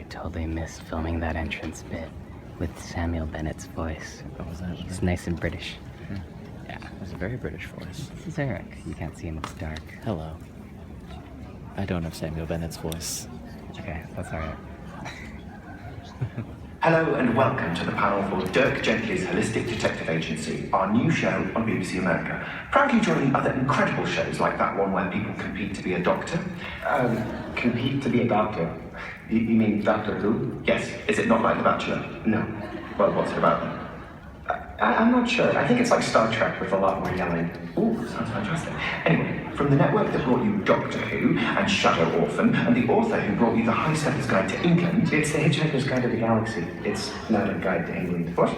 totally missed filming that entrance bit with Samuel Bennett's voice. What was that? He's nice and British. Yeah, it was a very British voice. This is Dirk. You can't see him, it's dark. Hello. I don't have Samuel Bennett's voice. Okay, that's alright. Hello and welcome to the panel for Dirk Gently's Holistic Detective Agency, our new show on BBC America. Proudly joining other incredible shows like that one where people compete to be a doctor. Compete to be a doctor? You mean Doctor Who? Yes. Is it not like The Bachelor? No. Well, what's it about then? I'm not sure. I think it's like Star Trek with a lot more yelling. Ooh, sounds fantastic. Anyway, from the network that brought you Doctor Who and Shadow Orphan, and the author who brought you The High Stepper's Guide to England. It's The Hitchhiker's Guide to the Galaxy. It's not a guide to England. What?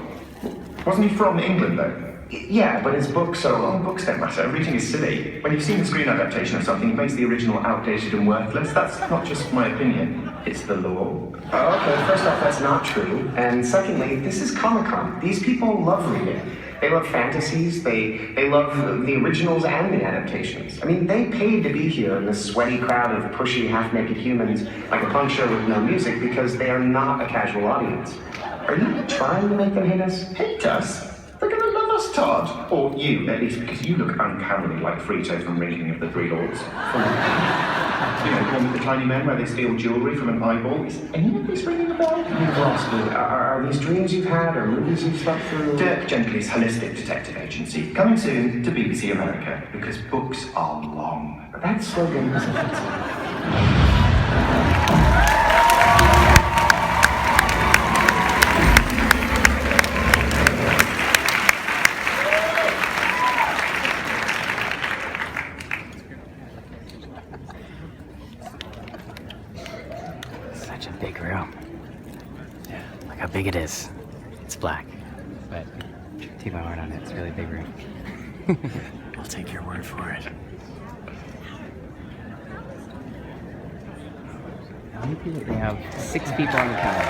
Wasn't he from England, though? Yeah, but his books don't matter. Reading is silly. When you've seen the screen adaptation of something, it makes the original outdated and worthless. That's not just my opinion. It's the law. Oh, okay, first off, that's not true. And secondly, this is Comic-Con. These people love reading. They love fantasies, they love the originals and the adaptations. I mean, they paid to be here in this sweaty crowd of pushy, half-naked humans like a punk show with no music because they are not a casual audience. Are you trying to make them hate us? Hate us? They're gonna love us, Todd. Or you, at least, because you look uncannily like Frito from Ringing of the Three Lords. You know, the one with the tiny men where they steal jewelry from an eyeball. Is any of this ringing a bell? You've lost me. Are these dreams you've had or movies you've slept through? Dirk Gently's Holistic Detective Agency. Coming soon to BBC America, because books are long. That slogan is offensive. Such a big room. Yeah, look how big it is. It's black, but take my word on it, it's a really big room. I'll take your word for it. How many people do we have? 6 people on the camera.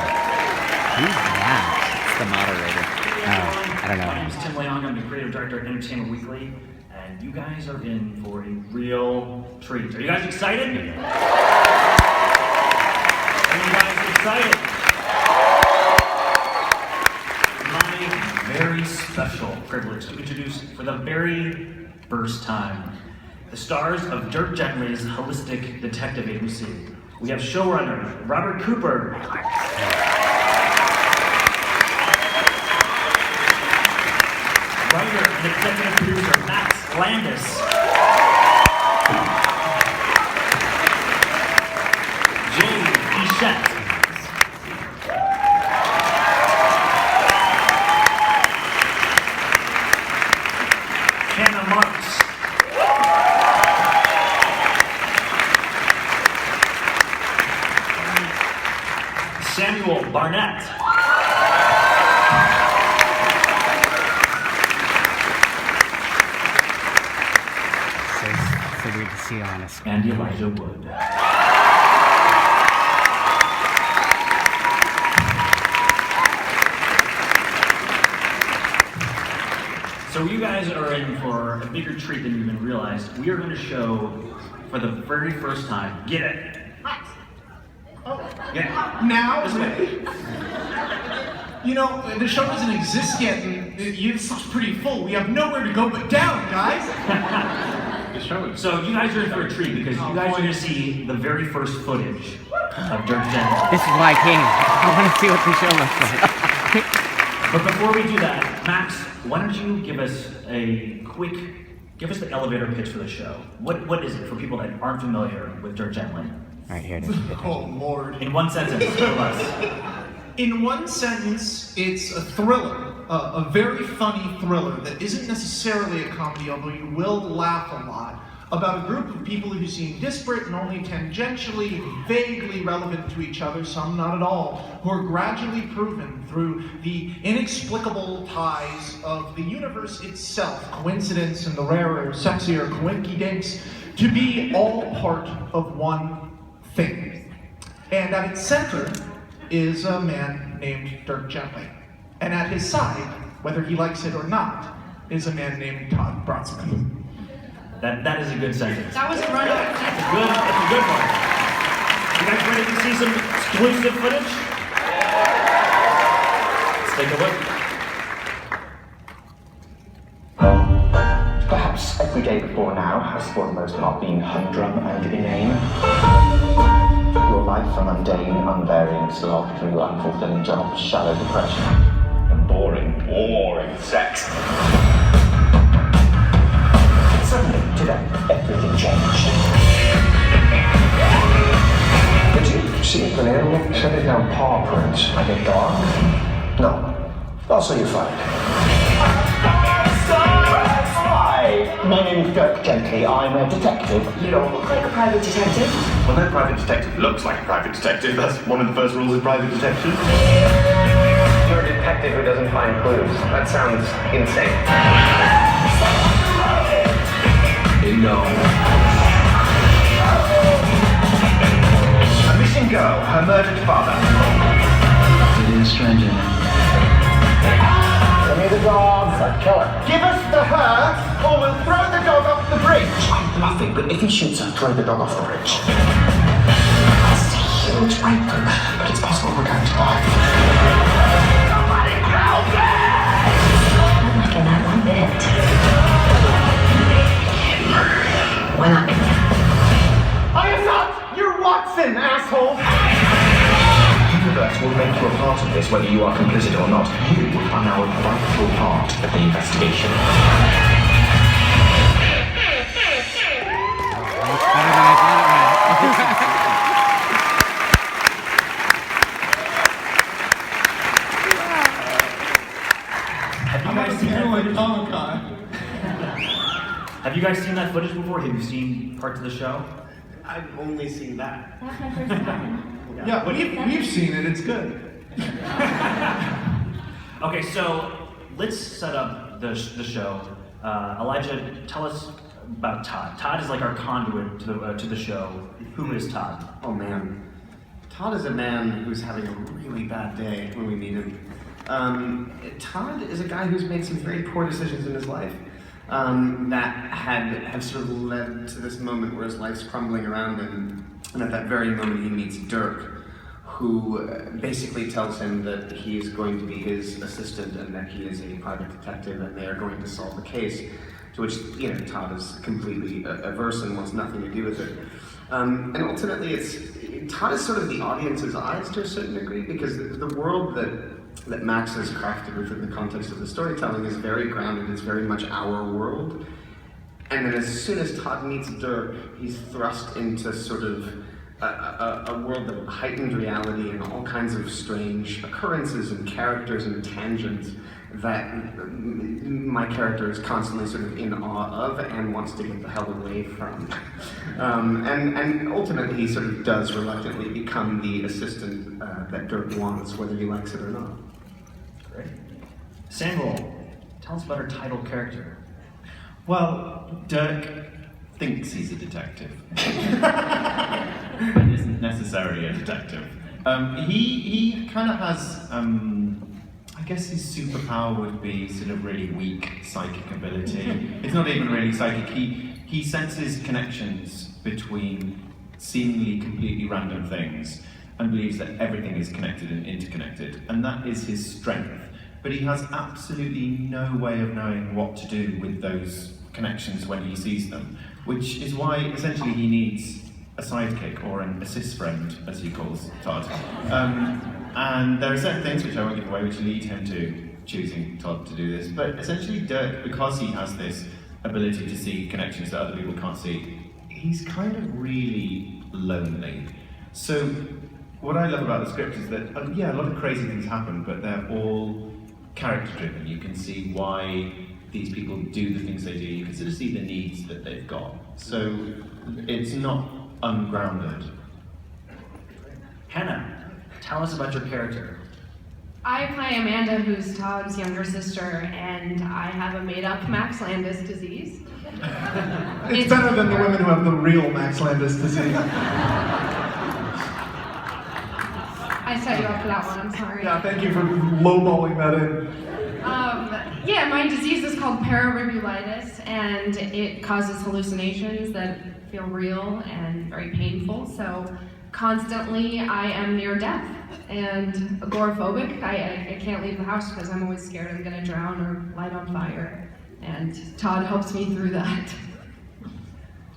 Who's that? It's the moderator. Oh, I don't know. My name is Tim Leong. I'm the creative director at Entertainment Weekly, and you guys are in for a real treat. Are you guys excited? Are you guys excited? My very special privilege to introduce for the very first time the stars of Dirk Gently's Holistic Detective Agency. We have showrunner Robert Cooper. Writer and executive producer Max Landis. Jay Bichette. Hannah Marks. Samuel Barnett. So weird to see you on a screen. And Elijah Wood. So you guys are in for a bigger treat than you even realized. We are going to show for the very first time. Get it? Yeah. Now? This way. You know, the show doesn't exist yet, and it's pretty full. We have nowhere to go but down, guys. The show is. So you guys are in for a treat because you guys are going to see the very first footage of Dirk Gently. This is why I came. I want to see what the show looks like. But before we do that, Max, why don't you give us give us the elevator pitch for the show. What is it for people that aren't familiar with Dirk Gently? Alright, here it is. Oh, Lord. In one sentence, for us. In one sentence, it's a thriller, a very funny thriller that isn't necessarily a comedy, although you will laugh a lot, about a group of people who seem disparate and only tangentially, vaguely relevant to each other, some not at all, who are gradually proven through the inexplicable ties of the universe itself, coincidence and the rarer, sexier coinkydinks, to be all part of one thing. And at its center is a man named Dirk Gently. And at his side, whether he likes it or not, is a man named Todd Bronsman. That is a good sentence. That was a run. That's a good one. You guys ready ready to see some exclusive footage? Let's take a look. Perhaps every day before now has for the most part been humdrum and inane. Your life a mundane, unvarying slog through unfulfilling jobs, shallow depression, and boring sex. Suddenly, today, everything changed. Did you see it clearly? Set it down paw prints like a dog? No. Also, you're fired. Hi, my name is Dirk Gently. I'm a detective. You don't look like a private detective. Well, no private detective looks like a private detective. That's one of the first rules of private detection. You're a detective who doesn't find clues. That sounds insane. No. A missing girl, her murdered father. It is strange, isn't it? Give me the dog. Kill her. Give us the her, or we'll throw the dog off the bridge. I'm bluffing, but if he shoots her, throw the dog off the bridge. That's a huge weapon, but it's possible we're going to die. Somebody help me! I'm not liking that one bit. Why not? I am not your Watson, asshole! The universe will make you a part of this, whether you are complicit or not. You are now a vital part of the investigation. Have you guys seen that footage before? Have you seen parts of the show? I've only seen that. That's my first time. Yeah, we've seen it. It's good. Okay, so let's set up the show. Elijah, tell us about Todd. Todd is like our conduit to the show. Who is Todd? Oh man. Todd is a man who's having a really bad day when we meet him. Todd is a guy who's made some very poor decisions in his life that have sort of led to this moment where his life's crumbling around him. And at that very moment he meets Dirk, who basically tells him that he is going to be his assistant and that he is a private detective and they are going to solve the case. To which, Todd is completely averse and wants nothing to do with it. And ultimately, Todd is sort of the audience's eyes to a certain degree, because the world that Max has crafted within the context of the storytelling is very grounded. It's very much our world. And then as soon as Todd meets Dirk, he's thrust into sort of a world of heightened reality and all kinds of strange occurrences and characters and tangents that my character is constantly sort of in awe of and wants to get the hell away from. And ultimately he sort of does reluctantly become the assistant that Dirk wants, whether he likes it or not. Great. Samuel, tell us about our title character. Well, Dirk thinks he's a detective, but isn't necessarily a detective. He kind of has, I guess his superpower would be sort of really weak psychic ability. It's not even really psychic. He senses connections between seemingly completely random things and believes that everything is connected and interconnected, and that is his strength. But he has absolutely no way of knowing what to do with those connections when he sees them, which is why essentially he needs a sidekick or an assist friend, as he calls Todd. And there are certain things which I won't give away which lead him to choosing Todd to do this, but essentially Dirk, because he has this ability to see connections that other people can't see, he's kind of really lonely. So what I love about the script is that, a lot of crazy things happen, but they're all character driven. You can see why these people do the things they do. You can sort of see the needs that they've got. So it's not ungrounded. Hannah, tell us about your character. I play Amanda, who's Todd's younger sister, and I have a made-up Max Landis disease. It's better than the women who have the real Max Landis disease. I set you up for that one, I'm sorry. Yeah, thank you for lowballing that in. My disease is called pararigulitis, and it causes hallucinations that feel real and very painful. So constantly I am near death and agoraphobic. I can't leave the house because I'm always scared I'm gonna drown or light on fire. And Todd helps me through that.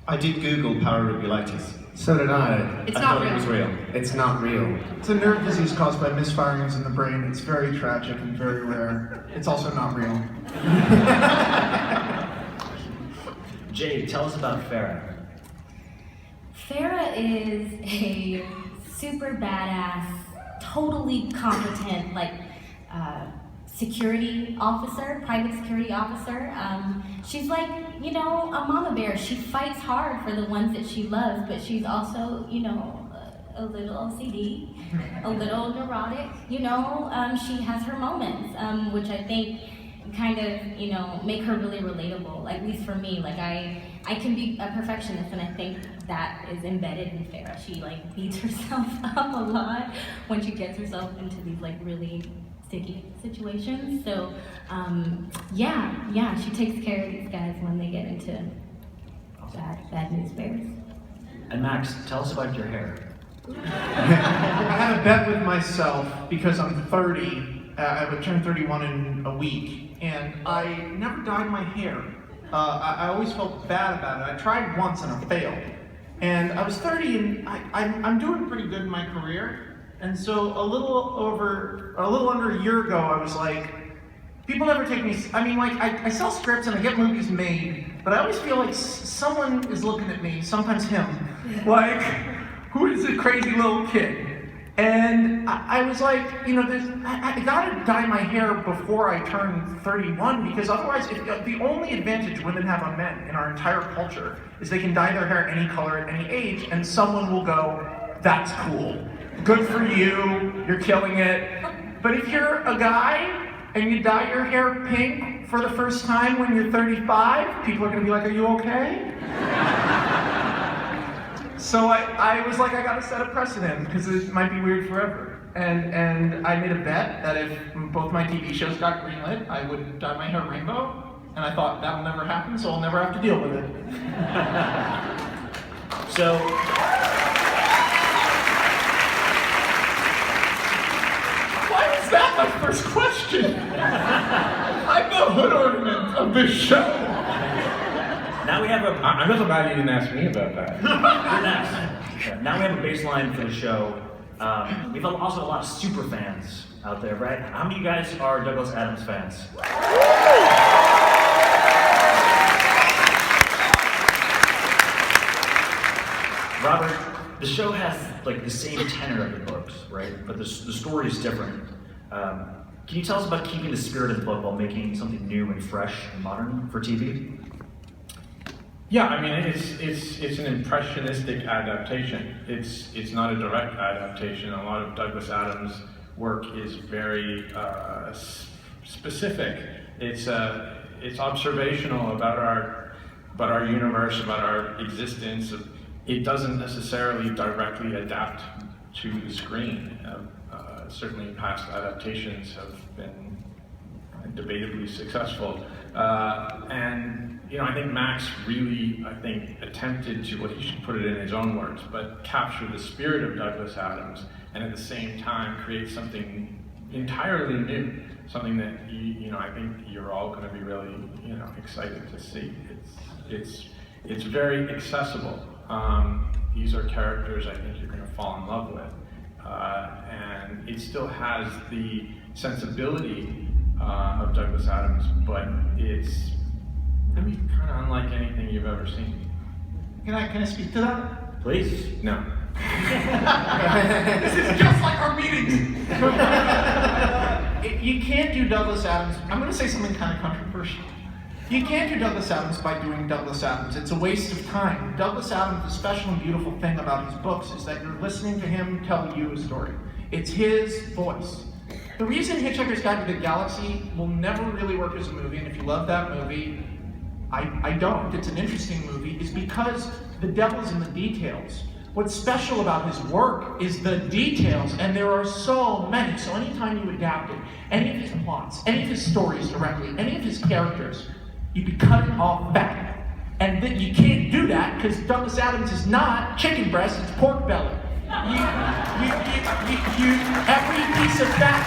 I did Google pararubulitis. So did I. It's I not thought it was real. It's not real. It's a nerve disease caused by misfirings in the brain. It's very tragic and very rare. It's also not real. Jade, tell us about Farah. Farah is a super badass, totally competent, security officer, private security officer. She's like, a mama bear. She fights hard for the ones that she loves, but she's also, a little OCD, a little neurotic. She has her moments, which I think kind of, make her really relatable. At least for me, I can be a perfectionist, and I think that is embedded in Farah. She beats herself up a lot when she gets herself into these really sticky situations. So she takes care of these guys when they get into bad news bears. And Max, tell us about your hair. I had a bet with myself because I'm 30. I would turn 31 in a week, and I never dyed my hair. I always felt bad about it. I tried once and I failed. And I was 30 and I'm doing pretty good in my career. And so a little under a year ago, I was like, people never take me, I sell scripts and I get movies made, but I always feel like someone is looking at me, sometimes him, who is a crazy little kid? And I was like, I gotta dye my hair before I turn 31, because otherwise, the only advantage women have on men in our entire culture is they can dye their hair any color at any age, and someone will go, that's cool. Good for you, you're killing it. But if you're a guy and you dye your hair pink for the first time when you're 35, people are gonna be like, are you okay? So I was like, I gotta set a precedent, because it might be weird forever. And I made a bet that if both my TV shows got greenlit, I would dye my hair rainbow. And I thought, that'll never happen, so I'll never have to deal with it. So, why was that my first question? I'm the hood ornament of this show. now we have I'm not glad you didn't ask me about that. Now we have a baseline for the show. We have also a lot of super fans out there, right? How many of you guys are Douglas Adams fans? Robert, the show has the same tenor of the books, right? But the story is different. Can you tell us about keeping the spirit of the book while making something new and fresh and modern for TV? Yeah, it's an impressionistic adaptation. It's not a direct adaptation. A lot of Douglas Adams' work is very specific. It's observational about our universe, about our existence. It doesn't necessarily directly adapt to the screen. Certainly, past adaptations have been debatably successful, and I think Max really, attempted to, he should put it in his own words, but capture the spirit of Douglas Adams, and at the same time create something entirely new, something that I think you're all going to be really, excited to see. It's very accessible. These are characters I think you're going to fall in love with, and it still has the sensibility of Douglas Adams, but it's kind of unlike anything you've ever seen. Can I speak to that? Please. No. This is just like our meetings. You can't do Douglas Adams. I'm going to say something kind of controversial. You can't do Douglas Adams by doing Douglas Adams. It's a waste of time. Douglas Adams, the special and beautiful thing about his books is that you're listening to him tell you a story. It's his voice. The reason Hitchhiker's Guide to the Galaxy will never really work as a movie, and if you love that movie, I don't, it's an interesting movie, is because the devil's in the details. What's special about his work is the details, and there are so many. So anytime you adapt it, any of his plots, any of his stories directly, any of his characters, you'd be cutting off back. And then you can't do that because Douglas Adams is not chicken breast, it's pork belly. every piece of fat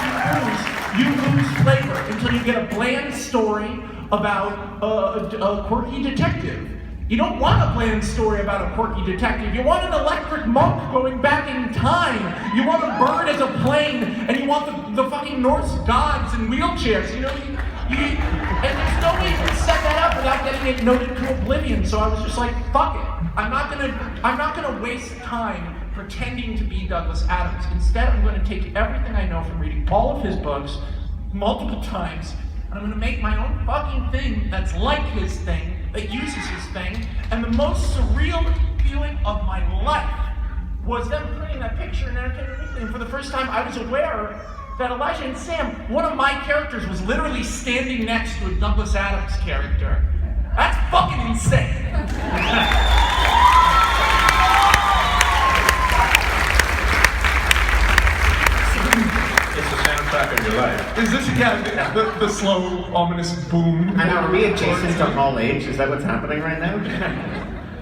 you lose flavor until you get a bland story about a quirky detective. You don't want a bland story about a quirky detective. You want an electric monk going back in time. You want a bird as a plane, and you want the fucking Norse gods in wheelchairs. You know, and there's no way you can set that up without getting it noted to oblivion. So I was just like, fuck it. I'm not gonna waste time pretending to be Douglas Adams. Instead, I'm gonna take everything I know from reading all of his books multiple times, and I'm gonna make my own fucking thing that's like his thing, that uses his thing. And the most surreal feeling of my life was them putting that picture in Entertainment Weekly, and for the first time I was aware that Elijah and Sam, one of my characters, was literally standing next to a Douglas Adams character. That's fucking insane. It's the soundtrack of your life. Is this again the slow, ominous boom? I know, are we adjacent to Hall H? Is that what's happening right now?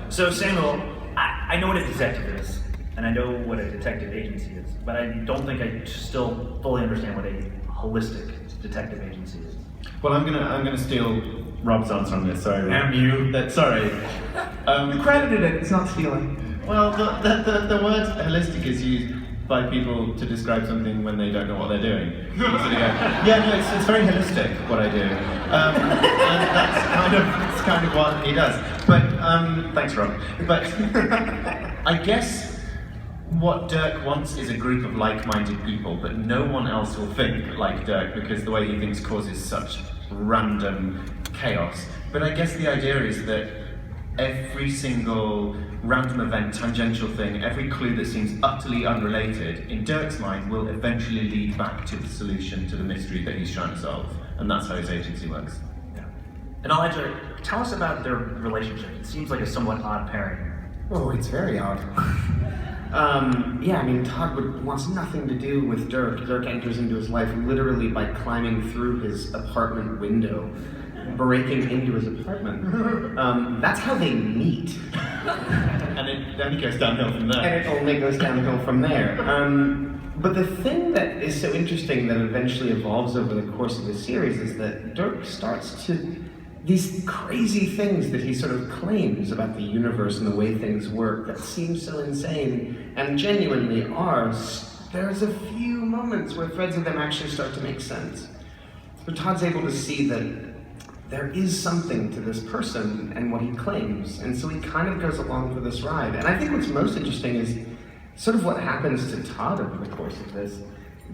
So Samuel, I know what a detective is, and I know what a detective agency is, but I don't think I still fully understand what a holistic detective agency is. Well, I'm gonna steal Rob's answer on this. Sorry, Rob. Damn you. Sorry. You credited it. It's not stealing. Well, the word holistic is used by people to describe something when they don't know what they're doing. So they go, yeah, no, it's very holistic what I do, and that's kind of what he does. But thanks, Rob. But I guess what Dirk wants is a group of like-minded people, but no one else will think like Dirk because the way he thinks causes such random chaos. But I guess the idea is that every single random event, tangential thing, every clue that seems utterly unrelated, in Dirk's mind will eventually lead back to the solution to the mystery that he's trying to solve. And that's how his agency works. Yeah. And Elijah, tell us about their relationship. It seems like a somewhat odd pairing. Oh, it's very odd. Yeah, I mean, Todd wants nothing to do with Dirk. Dirk enters into his life literally by climbing through his apartment window, breaking into his apartment. That's how they meet. And then he goes downhill from there. And it only goes downhill from there. But the thing that is so interesting that eventually evolves over the course of the series is that Dirk starts to these crazy things that he sort of claims about the universe and the way things work that seem so insane and genuinely are. There's a few moments where threads of them actually start to make sense. But Todd's able to see that there is something to this person and what he claims, and so he kind of goes along for this ride. And I think what's most interesting is sort of what happens to Todd over the course of this.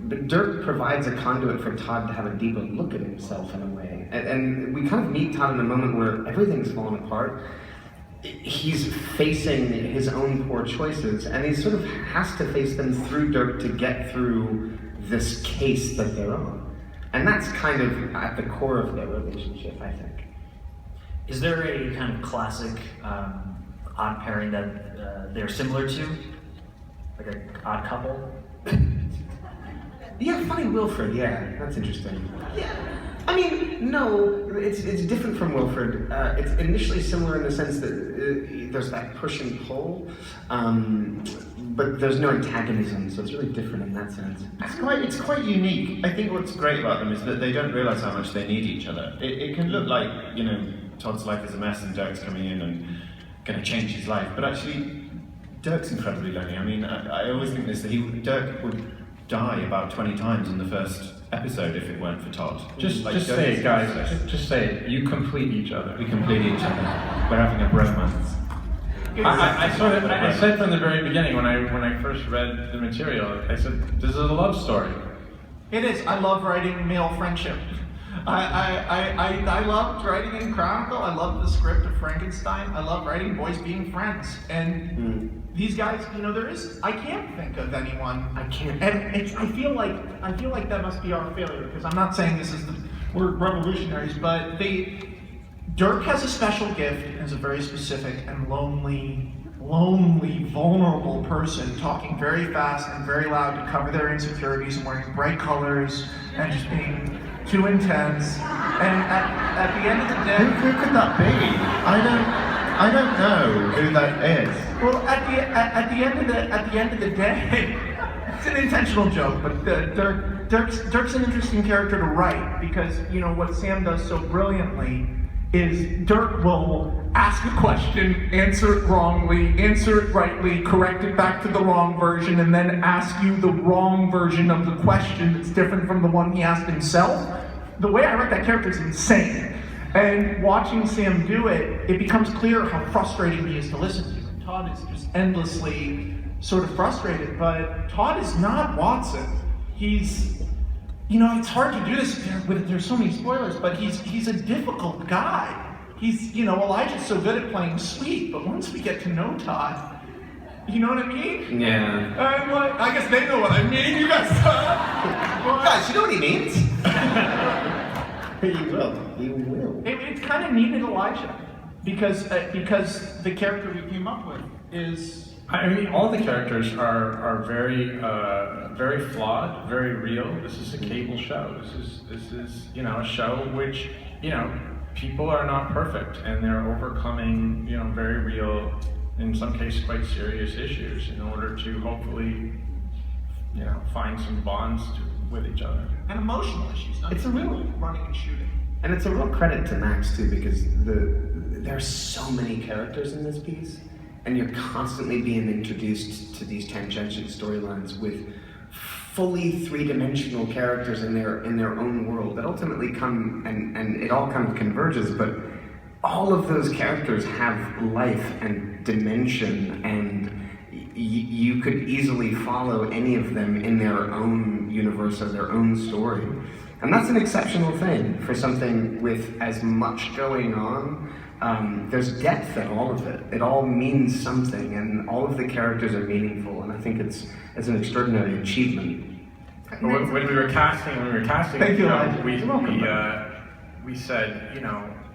But Dirk provides a conduit for Todd to have a deeper look at himself in a way. And we kind of meet Todd in a moment where everything's fallen apart. He's facing his own poor choices, and he sort of has to face them through Dirk to get through this case that they're on. And that's kind of at the core of their relationship, I think. Is there a kind of classic odd pairing that they're similar to? Like an odd couple? Yeah, Funny Wilfred, yeah, that's interesting. Yeah, I mean, no, it's different from Wilfred. It's initially similar in the sense that there's that push and pull, but there's no antagonism, so it's really different in that sense. It's quite unique. I think what's great about them is that they don't realise how much they need each other. It can look like, you know, Todd's life is a mess and Dirk's coming in and going to change his life, but actually, Dirk's incredibly lonely. I mean, I always think this, that Dirk would die about 20 times in the first episode if it weren't for Todd. Just say it, guys. Just say it. You complete each other. We complete each other. We're having a bromance. I said from the very beginning when I first read the material, I said, this is a love story. It is. I love writing male friendship. I loved writing in Chronicle. I loved the script of Frankenstein. I love writing boys being friends. And these guys, you know, I can't think of anyone. I can't. And I feel like that must be our failure, because I'm not saying we're revolutionaries, but Dirk has a special gift and is a very specific and lonely, vulnerable person, talking very fast and very loud to cover their insecurities and wearing bright colors and just being too intense. And at the end of the day, who could that be? I don't know who that is. Well, at the end of the day, it's an intentional joke, but Dirk's an interesting character to write because what Sam does so brilliantly is Dirk will ask a question, answer it wrongly, answer it rightly, correct it back to the wrong version, and then ask you the wrong version of the question that's different from the one he asked himself. The way I write that character is insane. And watching Sam do it, it becomes clear how frustrating he is to listen to. Todd is just endlessly sort of frustrated, but Todd is not Watson. He's, it's hard to do this there's so many spoilers, but he's a difficult guy. He's, Elijah's so good at playing sweet, but once we get to know Todd, you know what I mean? Yeah. I guess they know what I mean. You guys, guys, you know what he means? You will. It kind of needed Elijah because the character we came up with is. I mean, all the characters are very very flawed, very real. This is a cable show. This is a show which people are not perfect, and they're overcoming very real, in some cases quite serious issues in order to hopefully find some bonds with each other. And emotional issues. It's a real running and shooting. And it's a real credit to Max too, because there are so many characters in this piece, and you're constantly being introduced to these tangential storylines with fully three-dimensional characters in their own world that ultimately come and it all kind of converges, but all of those characters have life and dimension, and you could easily follow any of them in their own universe or their own story. And that's an exceptional thing for something with as much going on. There's depth in all of it. It all means something, and all of the characters are meaningful, and I think it's an extraordinary achievement. When we were casting, Thank you, we said,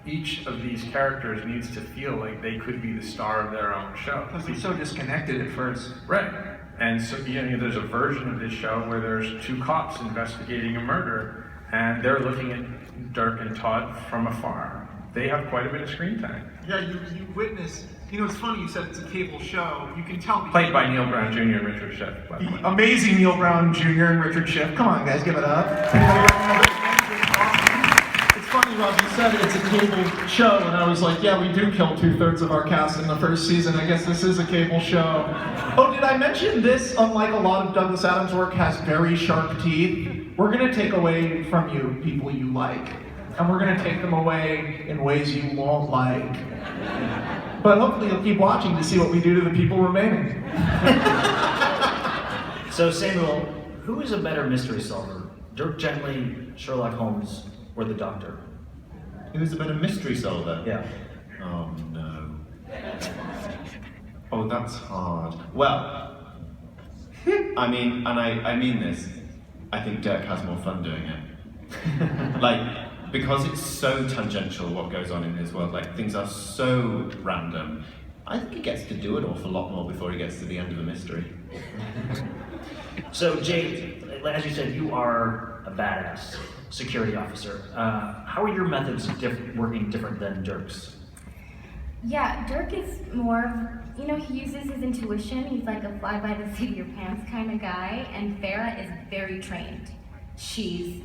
each of these characters needs to feel like they could be the star of their own show. Because they're so disconnected at first. Right. And so, there's a version of this show where there's two cops investigating a murder, and they're looking at Dirk and Todd from afar. They have quite a bit of screen time. Yeah, you witness. It's funny you said it's a cable show. You can tell. Played by Neil Brown Jr. and Richard Schiff, by the way. Amazing Neil Brown Jr. and Richard Schiff. Come on, guys, give it up. It's funny, Rob, you said it's a cable show, and I was like, yeah, we do kill 2/3 of our cast in the first season. I guess this is a cable show. Oh, did I mention this, unlike a lot of Douglas Adams' work, has very sharp teeth? We're going to take away from you people you like, and we're going to take them away in ways you won't like. But hopefully you'll keep watching to see what we do to the people remaining. So Samuel, who is a better mystery solver? Dirk Gently, Sherlock Holmes, or the Doctor? Who's a better mystery solver? Yeah. Oh no. Oh, that's hard. Well, I mean this. I think Dirk has more fun doing it. Because it's so tangential what goes on in his world, things are so random, I think he gets to do an awful lot more before he gets to the end of the mystery. So Jade, as you said, you are a badass security officer. How are your methods working different than Dirk's? Yeah, Dirk is more, he uses his intuition. He's like a fly-by-the-seat-of-your-pants kind of guy, and Farah is very trained. She's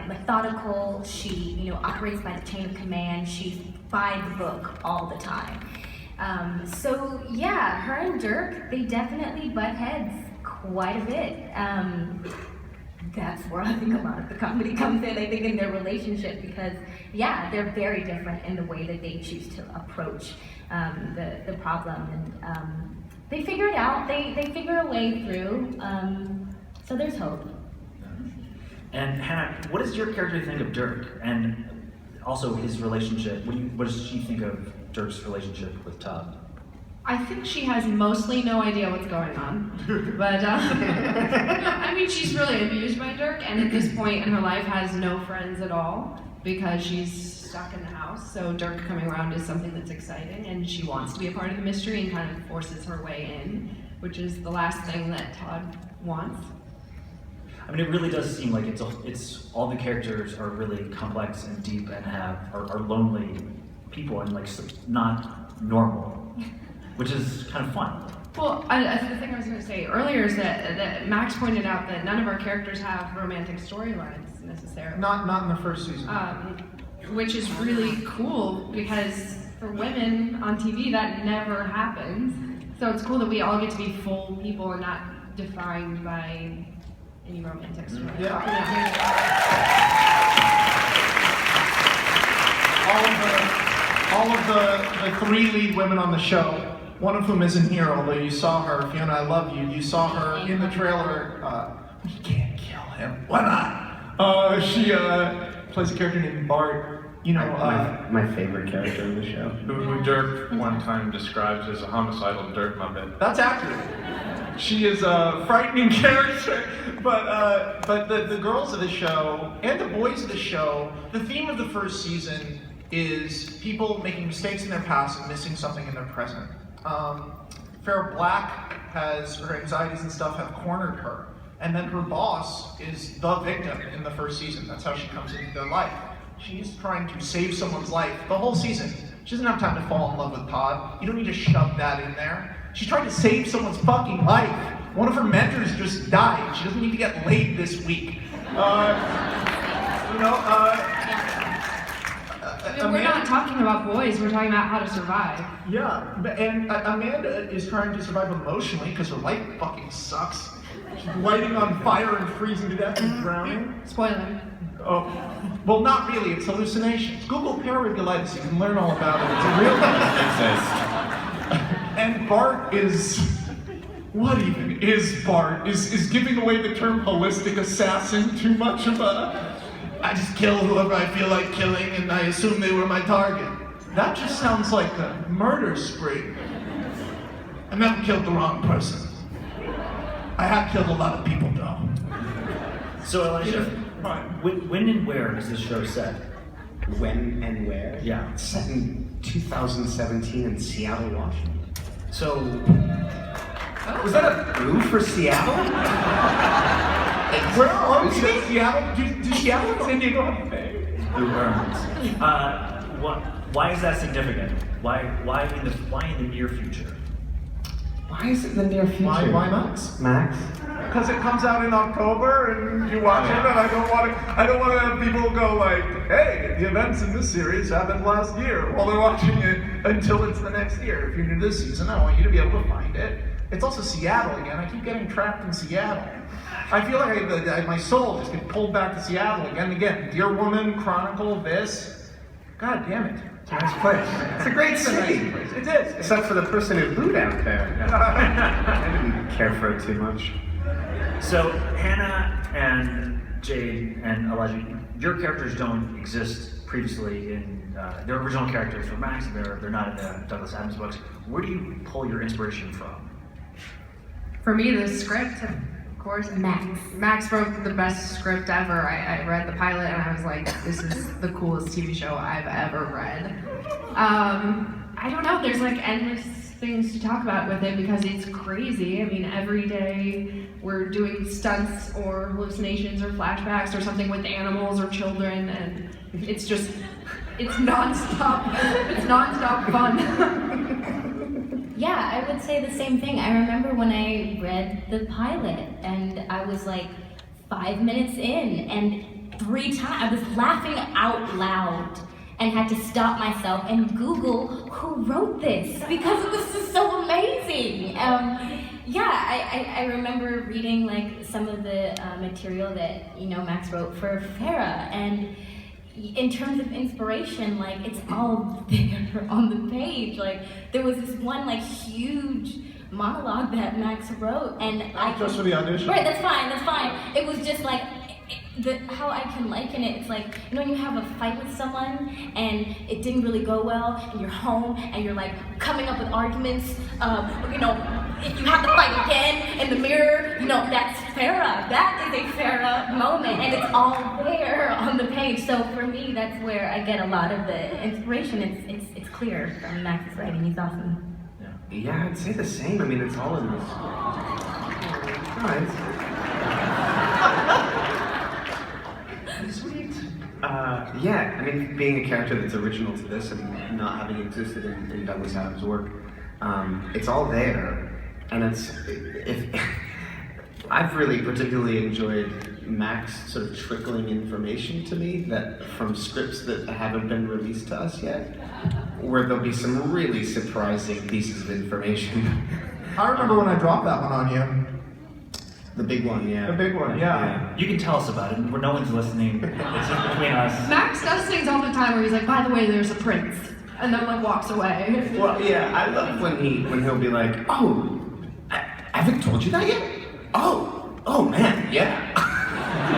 methodical, she operates by the chain of command, she's by the book all the time. So yeah, her and Dirk, they definitely butt heads quite a bit. That's where I think a lot of the comedy comes in, I think, in their relationship, because yeah, they're very different in the way that they choose to approach the problem, and they figure it out, they figure a way through, so there's hope. And Hannah, what does your character think of Dirk, and also his relationship? What does she think of Dirk's relationship with Todd? I think she has mostly no idea what's going on, but she's really abused by Dirk, and at this point in her life has no friends at all because she's stuck in the house. So Dirk coming around is something that's exciting, and she wants to be a part of the mystery and kind of forces her way in, which is the last thing that Todd wants. It really does seem like it's all the characters are really complex and deep and are lonely people and not normal, which is kind of fun. Well, the thing I was going to say earlier is that Max pointed out that none of our characters have romantic storylines necessarily. Not in the first season. Which is really cool because for women on TV that never happens. So it's cool that we all get to be full people and not defined by any romantic story. Yeah. All of the three lead women on the show, one of whom isn't here, although you saw her, Fiona, I love you. You saw her in the trailer. You can't kill him. Why not? She plays a character named Bart. You know, my favorite character in the show. Who Dirk one time describes as a homicidal dirt muppet. That's accurate. She is a frightening character, but the girls of the show and the boys of the show, the theme of the first season is people making mistakes in their past and missing something in their present. Farrah Black her anxieties and stuff have cornered her, and then her boss is the victim in the first season. That's how she comes into their life. She's trying to save someone's life the whole season. She doesn't have time to fall in love with Todd. You don't need to shove that in there. She's trying to save someone's fucking life. One of her mentors just died. She doesn't need to get laid this week. We're not talking about boys, we're talking about how to survive. Yeah, and Amanda is trying to survive emotionally because her life fucking sucks. She's lighting on fire and freezing to death and drowning. Spoiler. Oh, well, not really. It's hallucinations. Google pararegulitis. You can learn all about it. It's a real thing. And Bart is... What even is Bart? Is giving away the term holistic assassin too much of a... I just kill whoever I feel like killing and I assume they were my target. That just sounds like a murder spree. I never killed the wrong person. I have killed a lot of people, though. So, Elijah, when and where is this show set? When and where? Yeah. It's set in 2017 in Seattle, Washington. So... Was that a boo for Seattle? Where are we? Seattle? Do Seattle and San Diego have a bay? Boo burns. Why is that significant? Why in the near future? Why is it in the near future? Why Max? Max? Because it comes out in October and you watch it, and I don't want to have people go like, hey, the events in this series happened last year while they're watching it until it's the next year. If you're new this season, I want you to be able to find it. It's also Seattle again. I keep getting trapped in Seattle. I feel like my soul just gets pulled back to Seattle again and again. Dear Woman, Chronicle, this. God damn it. It's a nice place. It's a great city. It is. Except for the person who booed out there. I didn't care for it too much. So, Hannah and Jade and Elijah, your characters don't exist previously in, they're original characters for Max, and they're not in the Douglas Adams books. Where do you pull your inspiration from? For me, the script, of course. Max wrote the best script ever. I read the pilot and I was like, this is the coolest TV show I've ever read. I don't know, there's like endless things to talk about with it because it's crazy. I mean, every day we're doing stunts or hallucinations or flashbacks or something with animals or children, and it's nonstop. It's nonstop fun. Yeah, I would say the same thing. I remember when I read the pilot and I was like 5 minutes in and 3 times I was laughing out loud and had to stop myself and Google who wrote this because it was just so amazing. I remember reading like some of the material that Max wrote for Farrah, and in terms of inspiration, like it's all there on the page. Like there was this one like huge monologue that Max wrote, and just for the audition. Right, that's fine. It was just like how I can liken it. It's like when you have a fight with someone and it didn't really go well, and you're home and you're like coming up with arguments. If you have to fight again in the mirror, that's Farrah. That is a Farrah moment, and it's all there on the page. So for me, that's where I get a lot of the inspiration. It's clear from Max's writing. He's awesome. Yeah, I'd say the same. I mean, it's all in this. Sweet. Yeah, I mean, being a character that's original to this and not having existed in Douglas Adams' work, it's all there, and I've really particularly enjoyed Max sort of trickling information to me that from scripts that haven't been released to us yet, where there'll be some really surprising pieces of information. I remember when I dropped that one on you. The big one, yeah. The big one, yeah. You can tell us about it, where no one's listening. It's just between us. Max does things all the time where he's like, by the way, there's a prince. And then like walks away. Well, yeah, I love when he'll be like, oh, I haven't told you that yet? Oh man, yeah.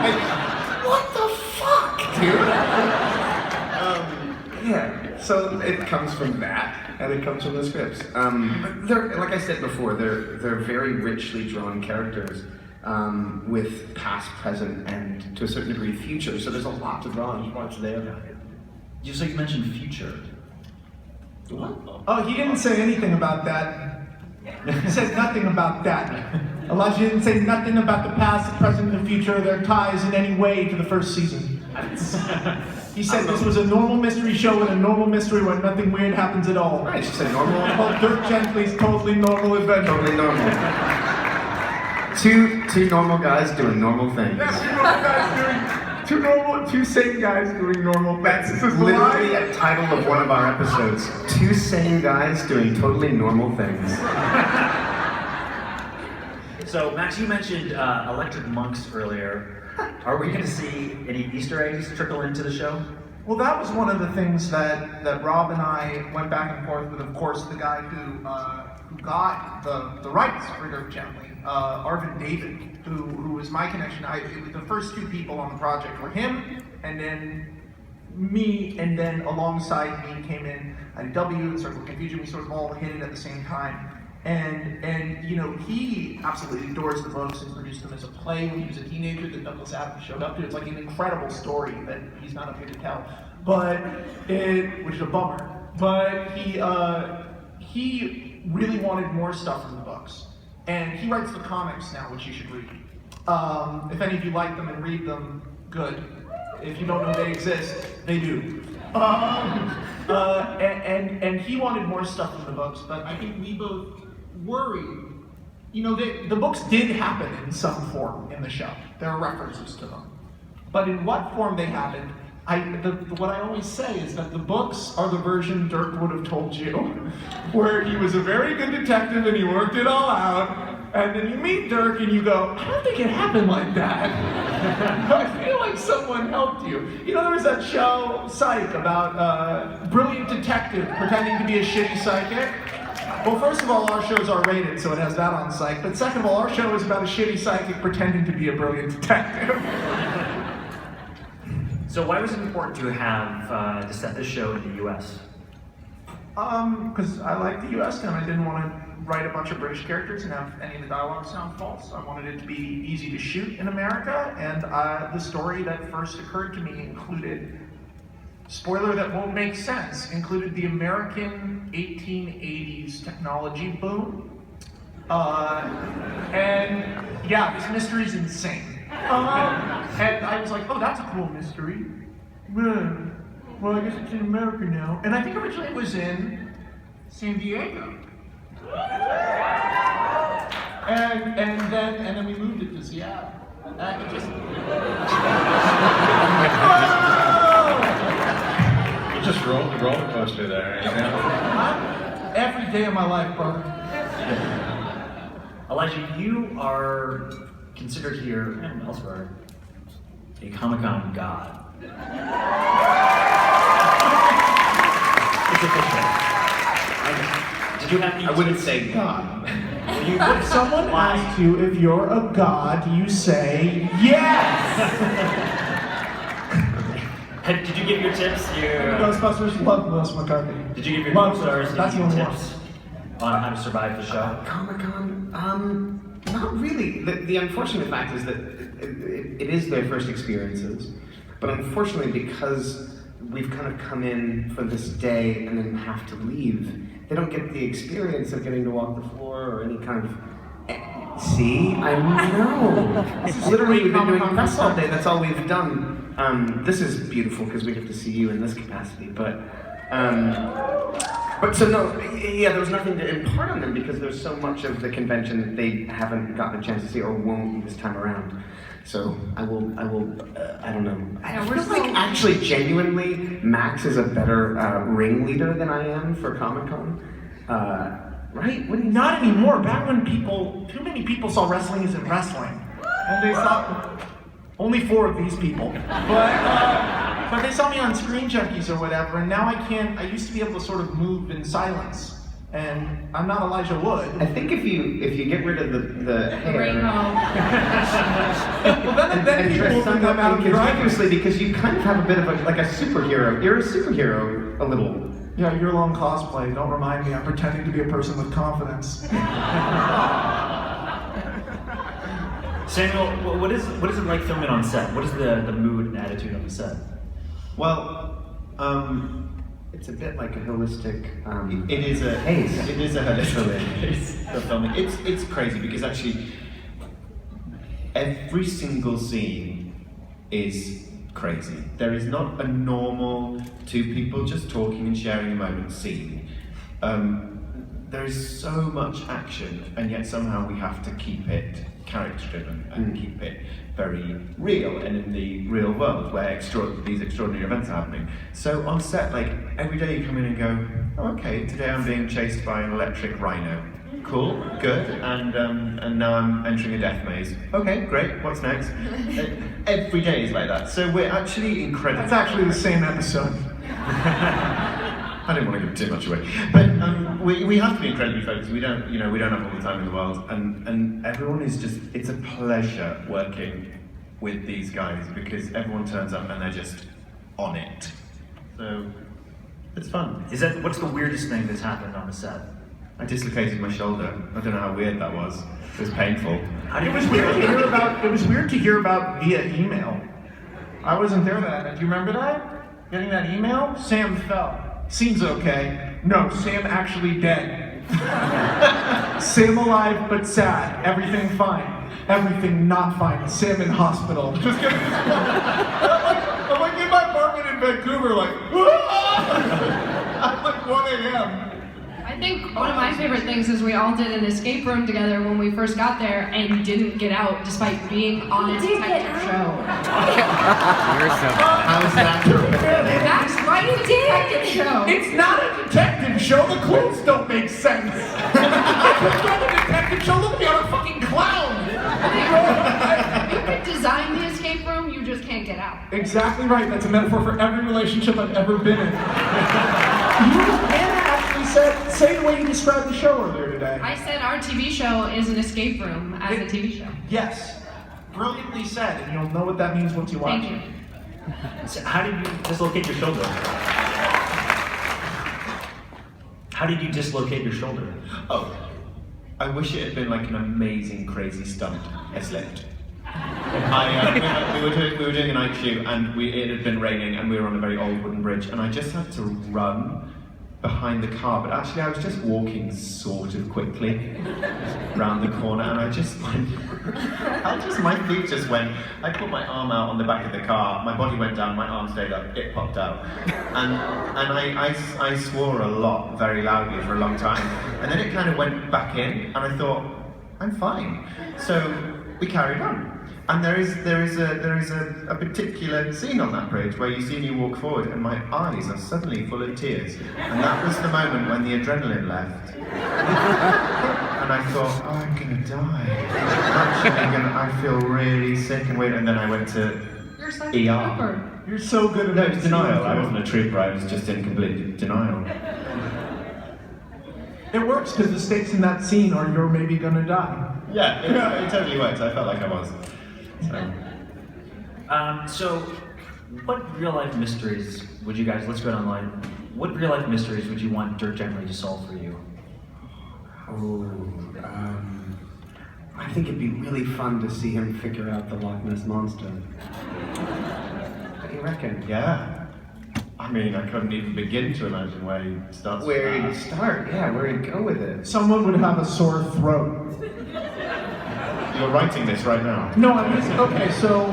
Like, what the fuck, dude? Yeah, so it comes from that, and it comes from the scripts. But they're, like I said before, they're very richly drawn characters. With past, present, and to a certain degree future. So there's a lot to draw and what's there. You mentioned future. What? Oh, he didn't say anything about that. He said nothing about that. Elijah didn't say nothing about the past, the present, and the future, their ties in any way to the first season. He said this was a normal mystery show with a normal mystery where nothing weird happens at all. Right, she said normal. Called Dirk Gently's Totally Normal Adventure. Totally normal. Two normal guys doing normal things. Yeah, two sane guys doing normal things. This is literally a title of one of our episodes. Two sane guys doing totally normal things. So, Max, you mentioned electric monks earlier. Are we going to see any Easter eggs trickle into the show? Well, that was one of the things that Rob and I went back and forth with, of course, the guy who got the rights for Dirk Gently. Arvin David, who was my connection. The first two people on the project were him, and then me, and then alongside me came in IDW, Circle of Confusion. We sort of all hit it at the same time. And you know, he absolutely adores the books and produced them as a play when he was a teenager that Douglas Adams showed up to. It's like an incredible story that he's not up here to tell, which is a bummer. But he really wanted more stuff from the books. And he writes the comics now, which you should read. If any of you like them and read them, good. If you don't know they exist, they do. And he wanted more stuff in the books, but I think we both worried. You know, the books did happen in some form in the show. There are references to them. But in what form they happened, what I always say is that the books are the version Dirk would have told you, where he was a very good detective and he worked it all out, and then you meet Dirk and you go, I don't think it happened like that. I feel like someone helped you. You know, there was that show, Psych, about a brilliant detective pretending to be a shitty psychic. Well, first of all, our show's R-rated, so it has that on Psych, but second of all, our show is about a shitty psychic pretending to be a brilliant detective. So why was it important to have to set this show in the U.S.? Because I like the U.S. and I didn't want to write a bunch of British characters and have any of the dialogue sound false. I wanted it to be easy to shoot in America, and the story that first occurred to me included, spoiler that won't make sense, included the American 1880s technology boom. And yeah, this mystery's insane. And I was like, oh, that's a cool mystery. Well, I guess it's in America now. And I think originally it was in San Diego. And then we moved it to Seattle. It just... You just rolled the roller coaster there. You know? Every day of my life, brother. Elijah, you are considered here and elsewhere a Comic-Con god. It's official. Did you have any? I wouldn't say god. If someone asks you if you're a god, you say yes! Did you give your tips? Ghostbusters love Lewis McCarthy. Did you give your Love stars that's the only tips on how to survive the show? Comic-Con, not really. The unfortunate fact is that it is their first experiences, but unfortunately because we've kind of come in for this day and then have to leave, they don't get the experience of getting to walk the floor or any kind of See, I know. This is Literally, we've been doing Comic-Con press all stuff. day. That's all we've done. This is beautiful because we get to see you in this capacity. But so no, yeah, there was nothing to impart on them because there's so much of the convention that they haven't gotten a chance to see or won't this time around. So I will. I don't know. I feel like actually, genuinely, Max is a better ringleader than I am for Comic-Con. Right? What do you Not anymore. Back when too many people saw wrestling isn't wrestling, and they saw only 4 of these people. But they saw me on Screen Junkies or whatever, and now I can't. I used to be able to sort of move in silence, and I'm not Elijah Wood. I think if you get rid of the hair, well, then and people dress will think I'm out of inconspicuously because you kind of have a bit of like a superhero. You're a superhero a little. Yeah, year-long cosplay. Don't remind me. I'm pretending to be a person with confidence. Samuel, what is it like filming on set? What is the mood and attitude on the set? Well, it's a bit like a holistic. it is a pace. It is a holistic pace for filming. It's crazy because actually every single scene is crazy. There is not a normal 2 people just talking and sharing a moment scene. There is so much action, and yet somehow we have to keep it character-driven and keep it very real and in the real world where these extraordinary events are happening. So on set, like every day you come in and go, oh, okay, today I'm being chased by an electric rhino. Cool, good, and now I'm entering a death maze. Okay, great, what's next? Every day is like that. So we're actually incredible. That's actually the same episode. I didn't want to give too much away, but we have to be incredibly focused. We don't have all the time in the world, and everyone is it's a pleasure working with these guys because everyone turns up and they're just on it. So it's fun. What's the weirdest thing that's happened on the set? I dislocated my shoulder. I don't know how weird that was. It was painful. It was weird to hear about via email. I wasn't there that night. Do you remember that? Getting that email? Sam fell. Seems okay. No, Sam actually dead. Sam alive but sad. Everything fine. Everything not fine. Sam in hospital. Just kidding. I'm like in my apartment in Vancouver, like, at like 1 a.m. I think one of my favorite things is we all did an escape room together when we first got there and didn't get out despite being on a detective show. You're so bad. How's that? That's right, it's a detective show. It's not a detective show. The clues don't make sense. I could go to a detective show. Look at me, I'm a fucking clown. You could design the escape room, you just can't get out. Exactly right. That's a metaphor for every relationship I've ever been in. Anna actually said, say the way you described the show earlier today. I said our TV show is an escape room as a TV show. Yes. Brilliantly said, and you'll know what that means once you watch Thank it. you. So how did you dislocate your shoulder? How did you dislocate your shoulder? Oh, I wish it had been like an amazing, crazy stunt. I slipped. We were doing a night shoot, and it had been raining, and we were on a very old wooden bridge, and I just had to run behind the car, but actually I was just walking sort of quickly around the corner, and I just went, my feet just went, I put my arm out on the back of the car, my body went down, my arm stayed up, it popped out. And I swore a lot, very loudly for a long time, and then it kind of went back in, and I thought, I'm fine. So we carried on. And there is a particular scene on that bridge where you see me walk forward and my eyes are suddenly full of tears. And that was the moment when the adrenaline left. And I thought, oh, I'm gonna die. I feel really sick and weird. And then I went to You're such ER. a trooper. You're so good at No, it's denial. I wasn't a trooper, I was just in complete denial. It works because the stakes in that scene are you're maybe gonna die. Yeah, it totally worked. I felt like I was. So, what real life mysteries would you guys, let's go online, what real life mysteries would you want Dirk Gently to solve for you? I think it'd be really fun to see him figure out the Loch Ness Monster. What do you reckon? Yeah. I mean, I couldn't even begin to imagine where he starts. Where he'd start, yeah, where he'd go with it. Someone would have a sore throat. You're writing this right now. No, I mean, okay, so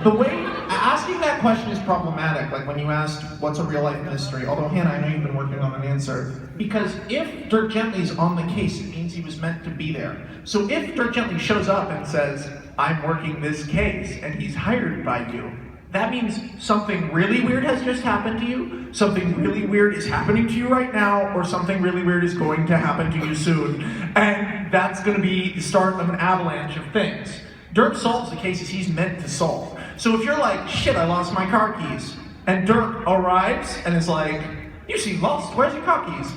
the way, asking that question is problematic, like when you asked what's a real life mystery, although Hannah, I know you've been working on an answer, because if Dirk Gently's on the case, it means he was meant to be there. So if Dirk Gently shows up and says, I'm working this case, and he's hired by you, that means something really weird has just happened to you, something really weird is happening to you right now, or something really weird is going to happen to you soon. And that's going to be the start of an avalanche of things. Dirk solves the cases he's meant to solve. So if you're like, shit, I lost my car keys, and Dirk arrives and is like, you seem lost, where's your car keys?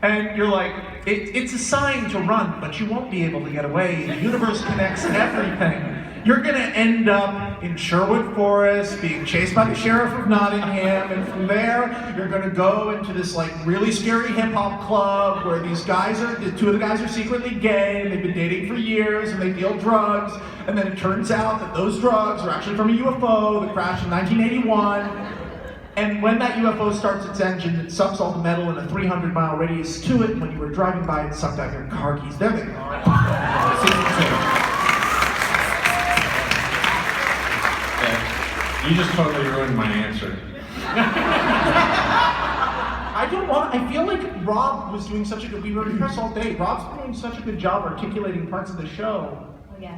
And you're like, it's a sign to run, but you won't be able to get away. The universe connects everything. You're gonna end up in Sherwood Forest, being chased by the sheriff of Nottingham, and from there, you're gonna go into this like really scary hip hop club where these guys the two of the guys are secretly gay, and they've been dating for years, and they deal drugs, and then it turns out that those drugs are actually from a UFO that crashed in 1981. And when that UFO starts its engine, it sucks all the metal in a 300-mile radius to it. When you were driving by, it sucked out your car keys. There they are. Season 2. You just totally ruined my answer. I feel like Rob was doing such a good, we were in press all day. Rob's been doing such a good job articulating parts of the show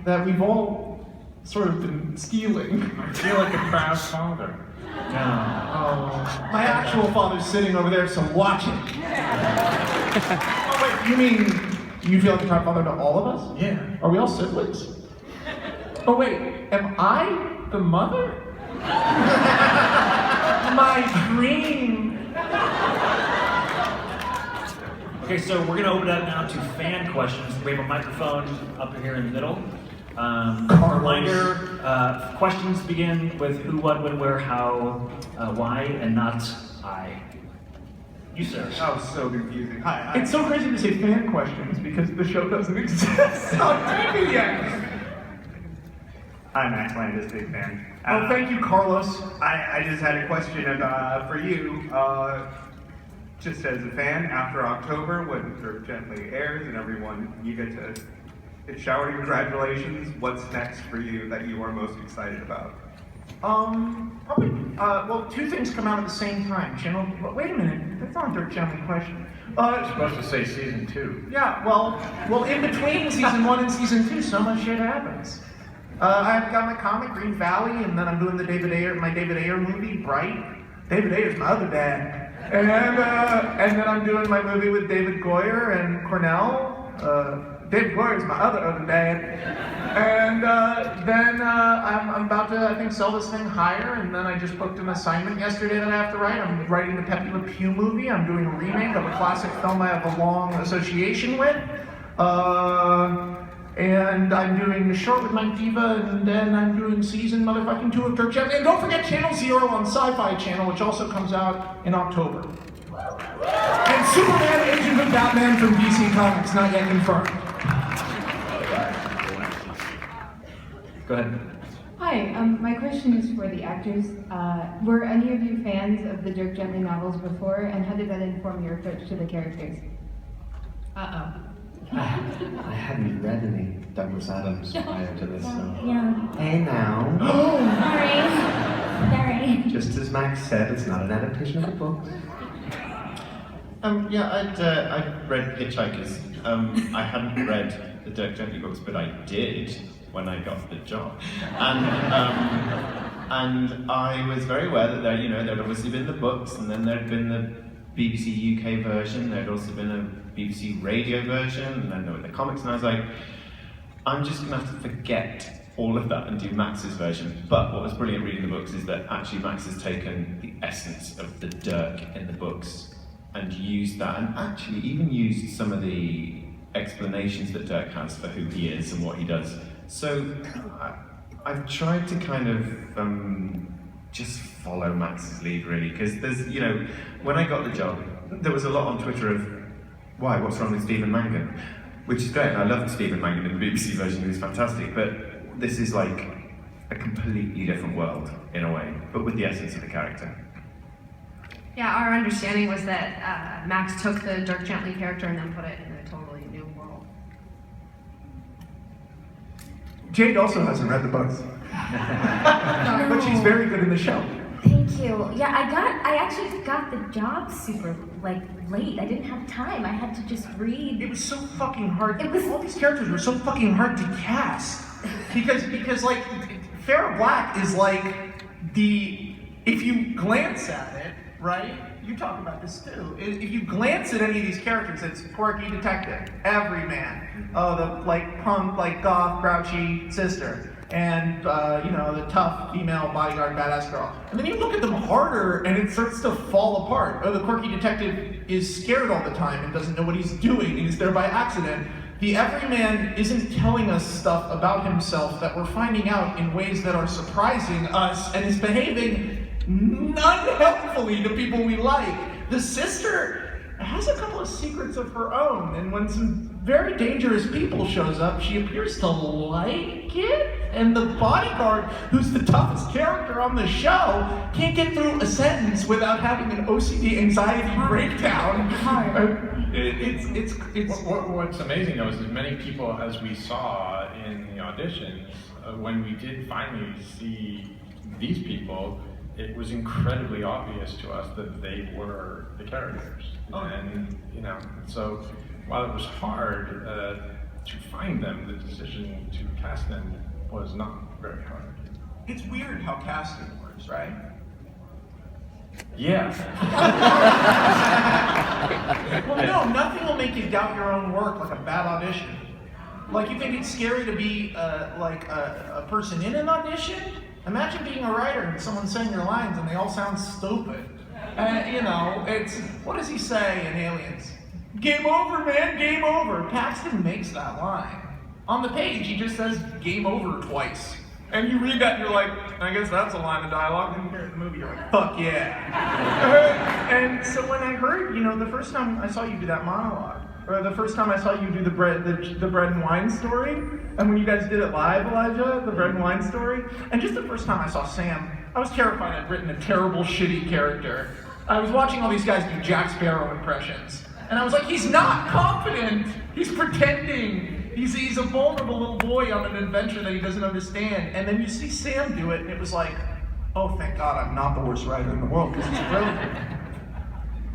that we've all sort of been stealing. I feel like a proud father. Oh, my actual father's sitting over there, so watch it. Oh wait, you mean you feel like a proud father to all of us? Yeah. Are we all siblings? Oh wait, am I the mother? My dream. Okay, so we're gonna open it up now to fan questions. We have a microphone up here in the middle. Reminder, questions begin with who, what, when, where, how, why, and not I. You, sir. That was so confusing. Hi. It's so crazy to say fan questions because the show doesn't exist on TV yet. I'm Max Landis, big fan. Oh, thank you, Carlos. I just had a question for you. Just as a fan, after October, when Dirk Gently airs and everyone, you get to shower congratulations. What's next for you that you are most excited about? Probably, well, two things come out at the same time. Channel, wait a minute, that's not a Dirk Gently question. You're supposed to say season 2. Yeah, well, in between season 1 and season 2, so much shit happens. I've got my comic, Green Valley, and then I'm doing my David Ayer movie, Bright. David Ayer's my other dad. And then I'm doing my movie with David Goyer and Cornell. David Goyer's my other dad. And then I'm about to, I think, sell this thing higher, and then I just booked an assignment yesterday that I have to write. I'm writing the Pepe Le Pew movie. I'm doing a remake of a classic film I have a long association with. And I'm doing a short with Mike Diva, and then I'm doing season motherfucking 2 of Dirk Gently. And don't forget Channel Zero on Sci-Fi Channel, which also comes out in October. And Superman, Agent of Batman from DC Comics, not yet confirmed. Go ahead. Hi, my question is for the actors. Were any of you fans of the Dirk Gently novels before, and how did that inform your approach to the characters? Uh-oh. I hadn't read any Douglas Adams prior to this, so... Yeah. Hey now. Sorry. Just as Max said, it's not an adaptation of the book. I'd read Hitchhikers. I hadn't read the Dirk Gently books, but I did when I got the job. And I was very aware that there'd obviously been the books, and then there'd been the BBC UK version, there'd also been a BBC radio version, and then there were the comics, and I was like, I'm just gonna have to forget all of that and do Max's version. But what was brilliant reading the books is that actually Max has taken the essence of the Dirk in the books and used that, and actually even used some of the explanations that Dirk has for who he is and what he does. So I've tried to kind of just follow Max's lead, really, because there's, when I got the job, there was a lot on Twitter of, why, what's wrong with Stephen Mangan? Which is great, and I loved Stephen Mangan in the BBC version, he was fantastic, but this is like a completely different world, in a way, but with the essence of the character. Yeah, our understanding was that Max took the Dirk Gently character and then put it in a totally new world. Jade also hasn't read the books. But she's very good in the show. Thank you. Yeah, I actually got the job super, late. I didn't have time. I had to just read. It was so fucking hard. It was... All these characters were so fucking hard to cast. Because Farrah Black is if you glance at it, right? You talk about this too. If you glance at any of these characters, it's quirky detective, everyman, the punk, goth, grouchy sister, and the tough female bodyguard badass girl. And then you look at them harder and it starts to fall apart. Oh, the quirky detective is scared all the time and doesn't know what he's doing and is there by accident. The everyman isn't telling us stuff about himself that we're finding out in ways that are surprising us and is behaving unhelpfully to people we like. The sister has a couple of secrets of her own, and when some very dangerous people shows up, she appears to like it. And the bodyguard, who's the toughest character on the show, can't get through a sentence without having an OCD anxiety breakdown. What's amazing though is as many people as we saw in the auditions, when we did finally see these people, it was incredibly obvious to us that they were the characters. And so while it was hard to find them, the decision to cast them was not very hard. It's weird how casting works, right? Yeah. Well, no, nothing will make you doubt your own work like a bad audition. You think it's scary to be a person in an audition? Imagine being a writer and someone saying your lines and they all sound stupid. It's, what does he say in Aliens? Game over, man, game over. Paxton makes that line. On the page, he just says game over twice. And you read that and you're like, I guess that's a line of dialogue. And you hear it in the movie, you're like, fuck yeah. And so when I heard, the first time I saw you do that monologue, or the first time I saw you do the bread and wine story, and when you guys did it live, Elijah, the bread and wine story, and just the first time I saw Sam, I was terrified I'd written a terrible, shitty character. I was watching all these guys do Jack Sparrow impressions, and I was like, he's not confident, he's pretending. He's a vulnerable little boy on an adventure that he doesn't understand. And then you see Sam do it, and it was like, oh, thank God I'm not the worst writer in the world, because he's brilliant.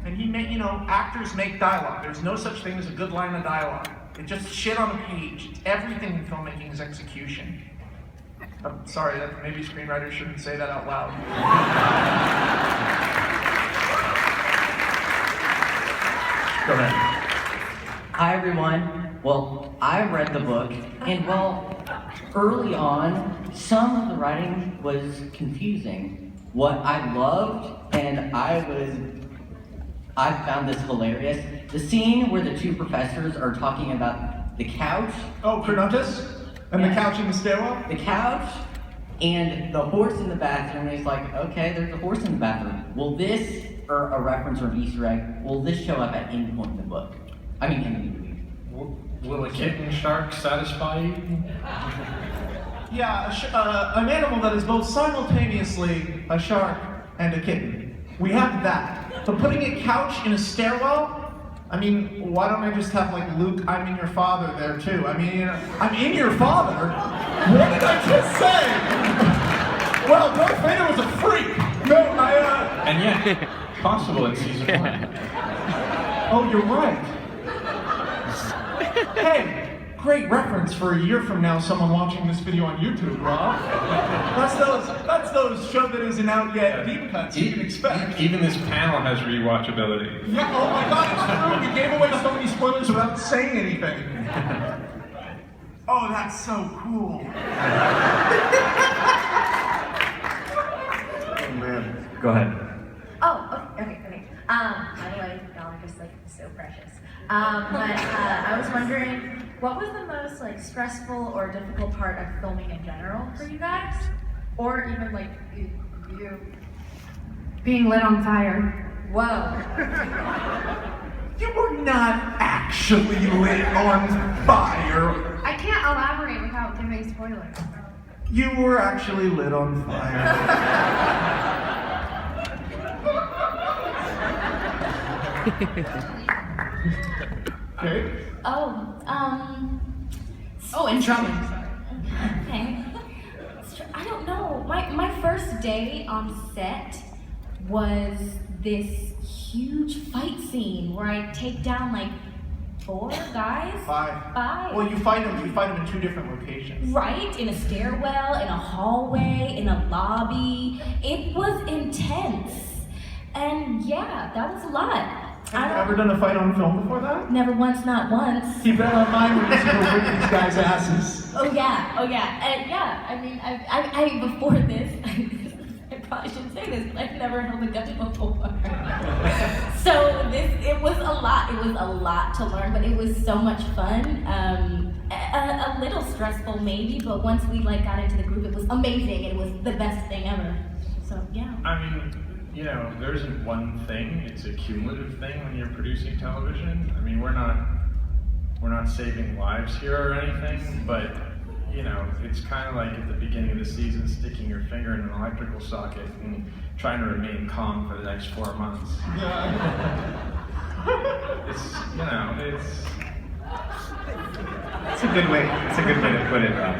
And he made, actors make dialogue. There's no such thing as a good line of dialogue. It's just shit on a page. Everything in filmmaking is execution. I'm sorry, that maybe screenwriters shouldn't say that out loud. Go ahead. Hi, everyone. Well, I read the book, and early on, some of the writing was confusing. What I loved, and I found this hilarious, the scene where the two professors are talking about the couch. Oh, Chronotis? And the couch in the stairwell? The couch and the horse in the bathroom. And he's like, okay, there's a horse in the bathroom. Will this, or a reference or an Easter egg, will this show up at any point in the book? I mean, in the movie. Will a kitten shark satisfy you? Yeah, an animal that is both simultaneously a shark and a kitten. We have that. But putting a couch in a stairwell? I mean, why don't I just have Luke, I'm in your father there too? I mean, I'm in your father? What did I just say? Well, Darth Vader was a freak. No, And yet, possible in season 1. Oh, you're right. Hey, great reference for a year from now, someone watching this video on YouTube, Rob. That's those show that isn't out yet deep cuts you can expect. Even this panel has rewatchability. Yeah, oh my God, it's true. We gave away so many spoilers without saying anything. Oh, that's so cool. Oh man. Go ahead. Oh, okay. By the way, y'all are just so precious. I was wondering, what was the most stressful or difficult part of filming in general for you guys? Or even you being lit on fire. Whoa. You were not actually lit on fire. I can't elaborate without giving spoilers. You were actually lit on fire. Okay. Oh, and drumming. Okay. Okay. I don't know. My first day on set was this huge fight scene where I take down like 4 guys. 5. Well, you fight them in 2 different locations. Right, in a stairwell, in a hallway, in a lobby. It was intense. And yeah, that was a lot. Have you ever done a fight on film before that? Never once, not once. You better not mind when you used to go whip these guys' asses. Oh yeah. Yeah, I mean, I before this, I probably shouldn't say this, but I've never held a gun before. So it was a lot. It was a lot to learn, but it was so much fun. A little stressful maybe, but once we got into the group, it was amazing. It was the best thing ever. So yeah. I mean, there isn't one thing. It's a cumulative thing when you're producing television. I mean, we're not saving lives here or anything, but it's kind of like at the beginning of the season, sticking your finger in an electrical socket and trying to remain calm for the next 4 months. It's a good way. It's a good way to put it, Rob.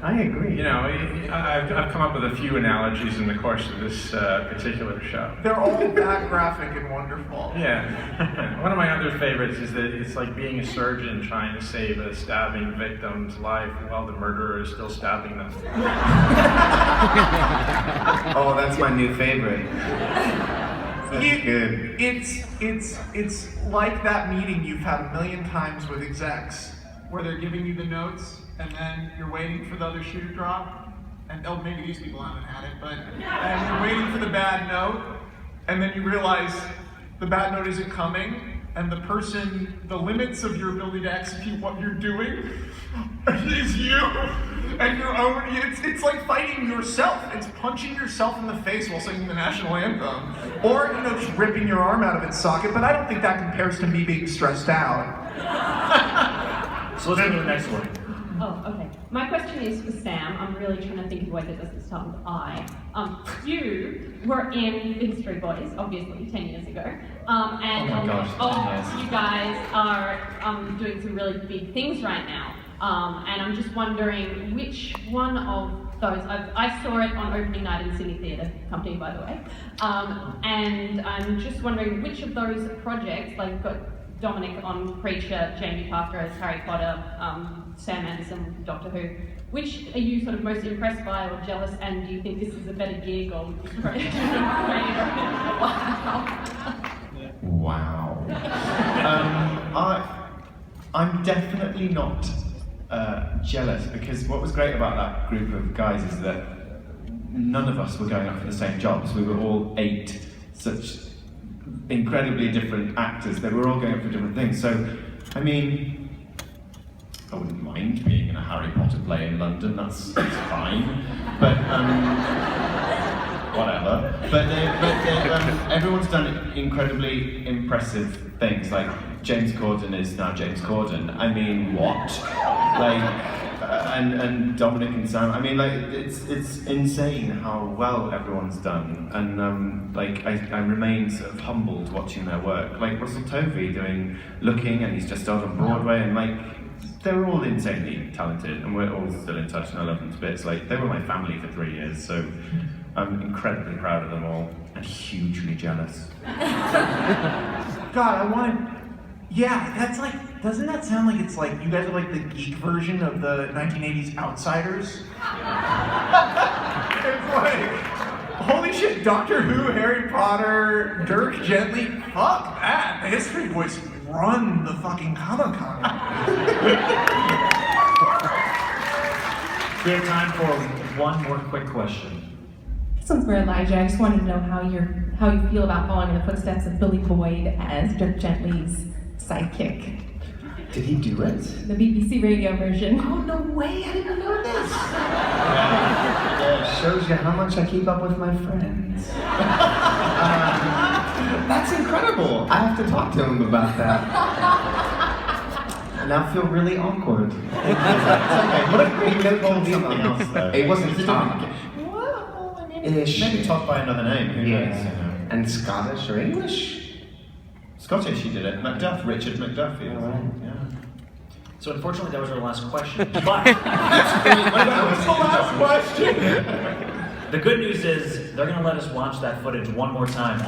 I agree. I've come up with a few analogies in the course of this particular show. They're all that graphic and wonderful. Yeah. One of my other favorites is that it's like being a surgeon trying to save a stabbing victim's life while the murderer is still stabbing them. Oh, that's my new favorite. That's good. It's like that meeting you've had a million times with execs, where they're giving you the notes, and then you're waiting for the other shoe to drop, and maybe these people haven't had it, and you're waiting for the bad note, and then you realize the bad note isn't coming, and the limits of your ability to execute what you're doing is you, and it's like fighting yourself. It's punching yourself in the face while singing the national anthem, or just ripping your arm out of its socket, but I don't think that compares to me being stressed out. So let's go to the next one. Oh, okay. My question is for Sam. I'm really trying to think of a way that doesn't start with I. You were in the History Boys, obviously, 10 years ago. And oh my gosh, 10 years. you guys are doing some really big things right now. And I'm just wondering which one of those, I saw it on opening night in Sydney Theatre Company, by the way. And I'm just wondering which of those projects, you've got Dominic on Preacher, Jamie Parker as Harry Potter, Sam Anderson, Doctor Who. Which are you sort of most impressed by or jealous, and do you think this is a better gig or Wow. I'm definitely not jealous, because what was great about that group of guys is that none of us were going up for the same jobs. We were all 8 such incredibly different actors. They were all going for different things. So, I mean, I wouldn't mind being in a Harry Potter play in London. That's fine. But whatever. But everyone's done incredibly impressive things. Like James Corden is now James Corden. I mean, what? And Dominic and Sam. I mean, it's insane how well everyone's done, and I remain sort of humbled watching their work. Like Russell Tovey doing Looking, and he's just started on Broadway, and they're all insanely talented, and we're all still in touch, and I love them to bits. They were my family for 3 years, so I'm incredibly proud of them all, and hugely jealous. God, doesn't that sound like it's you guys are the geek version of the 1980s Outsiders? It's holy shit, Doctor Who, Harry Potter, Dirk Gently, fuck that. The History Boys run the fucking Comic-Con. We have time for one more quick question. This one's for Elijah. I just wanted to know how you feel about following in the footsteps of Billy Boyd as Dirk Gently's sidekick. Did he do it? The BBC radio version. Oh, no way, I didn't know this. Shows you how much I keep up with my friends. That's incredible. I have to talk to him about that. And I feel really awkward. It's okay. What if we called something else, though? It wasn't Todd. Well, I mean, Ish. Maybe Todd by another name, who knows? And Scottish or English? Scottish, he did it. Macduff, Richard Macduff. Right. Yeah. So unfortunately, that was our last question. But That was the last question. the good news is they're going to let us watch that footage one more time.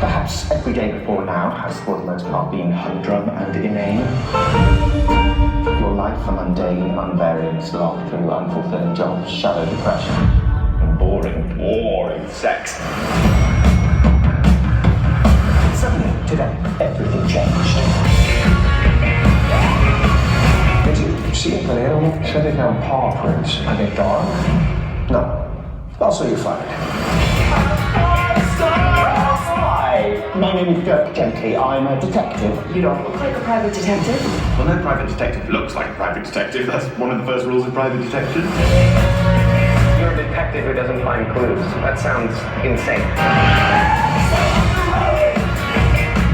Perhaps every day before now has for the most part been humdrum and inane. Your life a mundane, unvarying slog through unfulfilling jobs, shallow depression, and boring sex. Suddenly, today, everything changed. Did you see it there? Shedding down paw prints and a dog? No. Also you find. Hi, my name is Dirk Gently. I'm a detective. You don't look like a private detective. Well, no private detective looks like a private detective. That's one of the first rules of private detection. You're a detective who doesn't find clues. That sounds insane.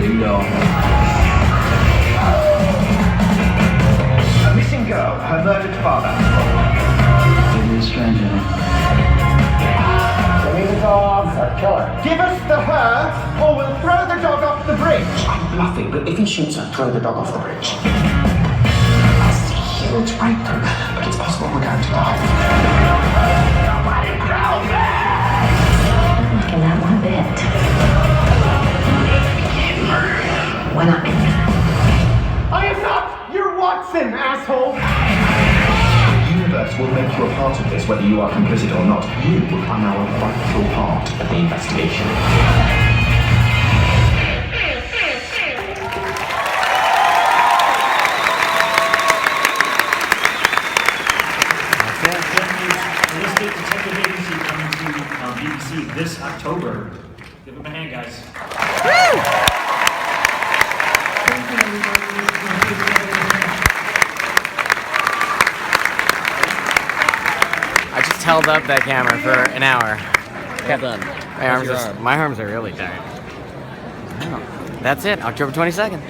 Ding dong. A missing girl, her murdered father. It is strange, Give me the dog. A killer. Give us the her, or we'll throw the dog off the bridge. I'm bluffing, but if he shoots her, throw the dog off the bridge. That's a huge breakthrough, but it's possible we're going to die. Nobody growl I'm not liking that one bit. Why not? I am not your Watson, asshole! The universe will make you a part of this, whether you are complicit or not. You are now a vital part of the investigation. Holistic Detective Agency coming to BBC this October. Give them a hand, guys. I just held up that camera for an hour. Well done. My arms are really tired. Wow. That's it, October 22nd.